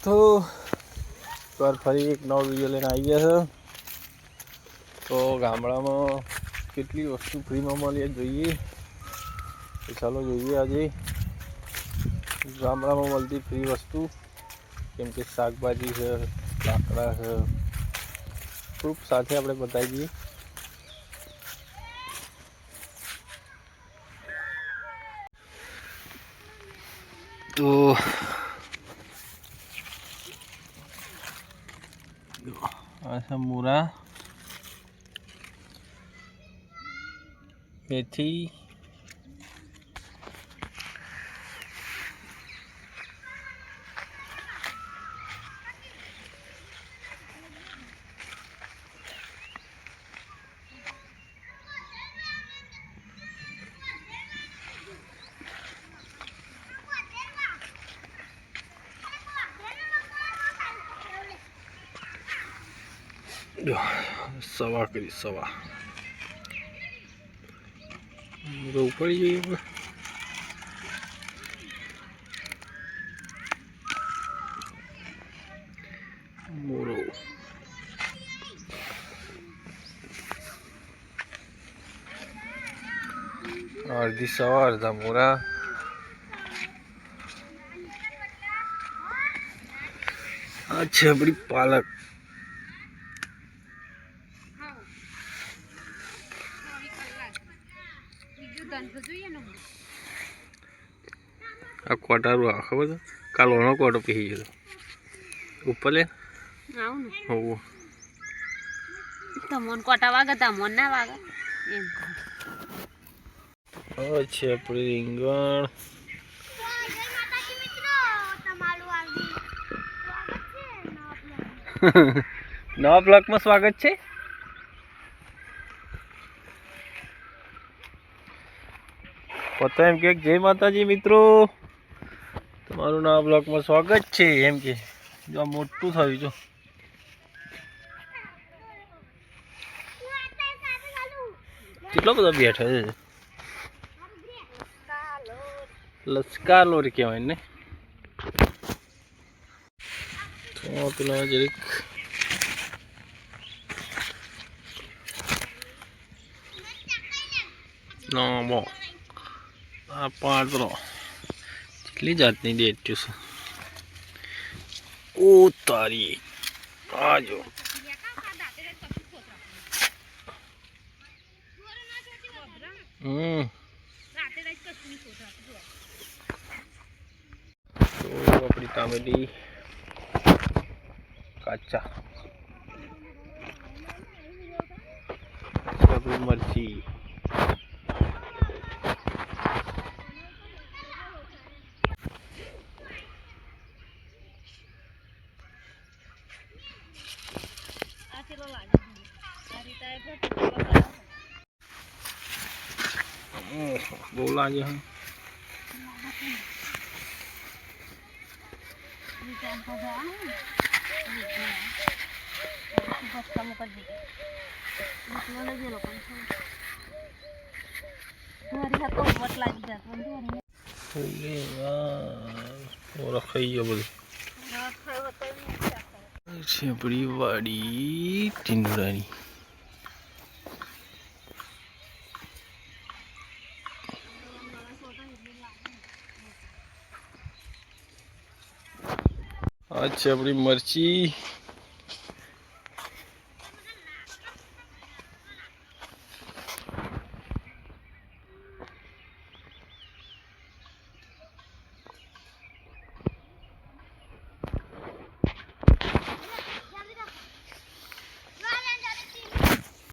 તો ફરી એક નવો વિડીયો લઈને આવી ગયા છે। તો ગામડામાં કેટલી વસ્તુ ફ્રીમાં મળે જોઈએ તો ચાલો જોઈએ આજે ગામડામાં મળતી ફ્રી વસ્તુ કેમ કે શાકભાજી છે, લાકડા છે, ખૂબ સાથે આપણે બતાવી દઈએ। તો આ છે મૂળા, મેથી, સવા કરી સવા ઉપર જઈએ મોરો અડધી સવા અડધા મોરા, આ છે આપણી પાલક, આ કોટારું આ ખબર છે કાલોનો કોટો પી ગયો ઉપર લે આવું તમોન કોટા વાગે તમોન ના વાગે એમ છે આપણી રીંગણ, નવા બ્લોકમાં સ્વાગત છે। પોતા એમ કે જય માતાજી મિત્રો, તમારું નવા બ્લોકમાં સ્વાગત છે એમ કે જો મોટું થયું જો કેટલો બધો બેઠા છે, લસકાલોર કહેવાય ને। તો પેલા જરીક નામો આ પાત્રો કેટલી જાતની ડેટ્યું છે ઓ તારી આ જો તો આપણી ટામેટી કાચા, આપણી મરચી, બહુ લાગે હે રખાઈ ગયો બધું છે આપણી વાડી ટીંડોળાની। આ છે આપણી મરચી,